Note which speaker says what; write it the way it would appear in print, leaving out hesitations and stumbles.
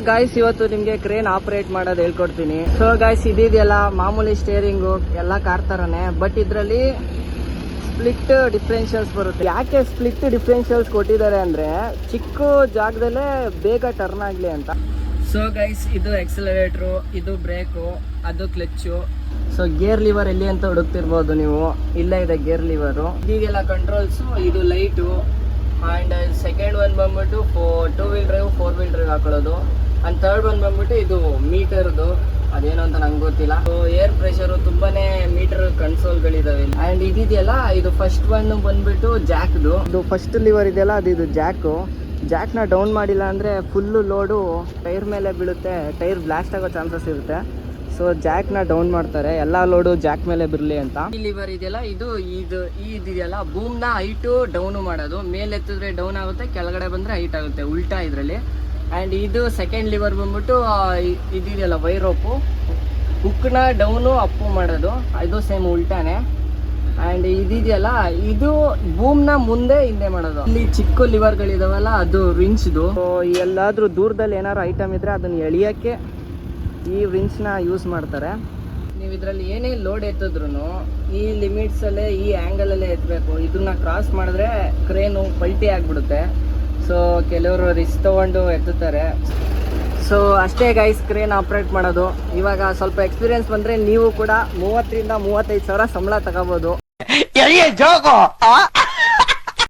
Speaker 1: Guys ಇವತ್ತು ನಿಮ್ಗೆ crane operate ಮಾಡೋದು ಹೇಳ್ಕೊಡ್ತೀನಿ. ಸೊ ಗಾಯ್ಸ್ ಇದೆಯಲ್ಲ ಮಾಮೂಲಿ ಸ್ಟೇರಿಂಗು ಎಲ್ಲ ಕಾರ್ ತರನೇ, ಬಟ್ ಇದ್ರಲ್ಲಿ ಸ್ಪ್ಲಿಟ್ ಡಿಫ್ರೆನ್ಷಿಯಲ್ಸ್ ಬರುತ್ತೆ. ಯಾಕೆ ಸ್ಪ್ಲಿಟ್ ಡಿಫ್ರೆನ್ಷಿಯಲ್ಸ್ ಕೊಟ್ಟಿದ್ದಾರೆ ಅಂದ್ರೆ ಚಿಕ್ಕ ಜಾಗದಲ್ಲೇ ಬೇಗ ಟರ್ನ್ ಆಗ್ಲಿ ಅಂತ. ಸೊ ಗೈಸ್ ಇದು ಎಕ್ಸಲರೇಟ್ರು, ಇದು ಬ್ರೇಕು, ಅದು ಕ್ಲಚ್ಚು. ಸೊ ಗೇರ್ ಲಿವರ್ ಎಲ್ಲಿ ಅಂತ ಹುಡುಕ್ತಿರ್ಬೋದು ನೀವು, ಇಲ್ಲೇ ಇದೆ ಗೇರ್ ಲಿವರು. ಇದೆಲ್ಲ ಕಂಟ್ರೋಲ್ಸು, ಇದು ಲೈಟು, ಆ್ಯಂಡ್ ಸೆಕೆಂಡ್ ಒನ್ ಬಂದ್ಬಿಟ್ಟು 2 ವೀಲ್ ಡ್ರೈವ್ 4 ವೀಲ್ ಡ್ರೈವ್ ಹಾಕೊಳ್ಳೋದು. ಆ್ಯಂಡ್ ಥರ್ಡ್ ಒನ್ ಬಂದ್ಬಿಟ್ಟು ಇದು ಮೀಟರ್ದು, ಅದೇನು ಅಂತ ನಂಗೆ ಗೊತ್ತಿಲ್ಲ. ಸೊ ಏರ್ ಪ್ರೆಷರು ತುಂಬಾನೇ ಮೀಟರ್ ಕನ್ಸೋಲ್ಗಳಿದಾವೆ. ಆ್ಯಂಡ್ ಇದೆಯಲ್ಲ ಇದು ಫಸ್ಟ್ ಒನ್ ಬಂದ್ಬಿಟ್ಟು ಜಾಕ್ದು. ಇದು ಫಸ್ಟ್ ಲಿವರ್ ಇದೆಯಲ್ಲ ಅದು ಇದು ಜಾಕ್ನ ಡೌನ್ ಮಾಡಿಲ್ಲ ಅಂದರೆ ಫುಲ್ಲು ಲೋಡು ಟೈರ್ ಮೇಲೆ ಬೀಳುತ್ತೆ, ಟೈರ್ ಬ್ಲಾಸ್ಟ್ ಆಗೋ ಚಾನ್ಸಸ್ ಇರುತ್ತೆ. ಸೊ ಜಾಕ್ನ ಡೌನ್ ಮಾಡ್ತಾರೆ, ಎಲ್ಲ ಲೋಡು ಜಾಕ್ ಮೇಲೆ ಬಿರಲಿ ಅಂತ. ಈ ಲಿವರ್ ಇದೆಯಲ್ಲ ಇದೆಯಲ್ಲ ಬೂಮ್ನ ಹೈಟು ಡೌನು ಮಾಡೋದು. ಮೇಲೆ ಎತ್ತಿದ್ರೆ ಡೌನ್ ಆಗುತ್ತೆ, ಕೆಳಗಡೆ ಬಂದರೆ ಹೈಟ್ ಆಗುತ್ತೆ, ಉಲ್ಟಾ ಇದರಲ್ಲಿ. ಆ್ಯಂಡ್ ಇದು ಸೆಕೆಂಡ್ ಲಿವರ್ ಬಂದ್ಬಿಟ್ಟು ಇದೆಯಲ್ಲ ವೈರೋಪು, ಹುಕ್ನ ಡೌನು ಅಪ್ಪು ಮಾಡೋದು, ಇದು ಸೇಮ್ ಉಲ್ಟಾನೆ. ಆ್ಯಂಡ್ ಇದೆಯಲ್ಲ ಇದು ಬೂಮ್ನ ಮುಂದೆ ಹಿಂದೆ ಮಾಡೋದು. ಇಲ್ಲಿ ಚಿಕ್ಕ ಲಿವರ್ಗಳಿದಾವಲ್ಲ ಅದು ರಿನ್ಚ್ದು. ಎಲ್ಲಾದ್ರೂ ದೂರದಲ್ಲಿ ಏನಾದ್ರು ಐಟಮ್ ಇದ್ರೆ ಅದನ್ನ ಎಳಿಯೋಕ್ಕೆ ಈ ರಿನ್ಚ್ನ ಯೂಸ್ ಮಾಡ್ತಾರೆ. ನೀವು ಇದರಲ್ಲಿ ಏನೇ ಲೋಡ್ ಎತ್ತಿದ್ರು ಈ ಲಿಮಿಟ್ಸಲ್ಲೇ ಈ ಆ್ಯಂಗಲಲ್ಲೇ ಎತ್ತಬೇಕು. ಇದನ್ನ ಕ್ರಾಸ್ ಮಾಡಿದ್ರೆ ಕ್ರೇನು ಪಲ್ಟಿ ಆಗಿಬಿಡುತ್ತೆ. ಸೊ ಕೆಲವರು ರಿಸ್ಕ್ ತೊಗೊಂಡು ಎತ್ತುತ್ತಾರೆ. ಸೊ ಅಷ್ಟೇ ಗೈಸ್ ಕ್ರೇನ್ ಆಪ್ರೇಟ್ ಮಾಡೋದು. ಇವಾಗ ಸ್ವಲ್ಪ ಎಕ್ಸ್ಪೀರಿಯನ್ಸ್ ಬಂದರೆ ನೀವು ಕೂಡ 30 ರಿಂದ 35 ಸಾವಿರ ಸಂಬಳ ತಗೋಬೋದು.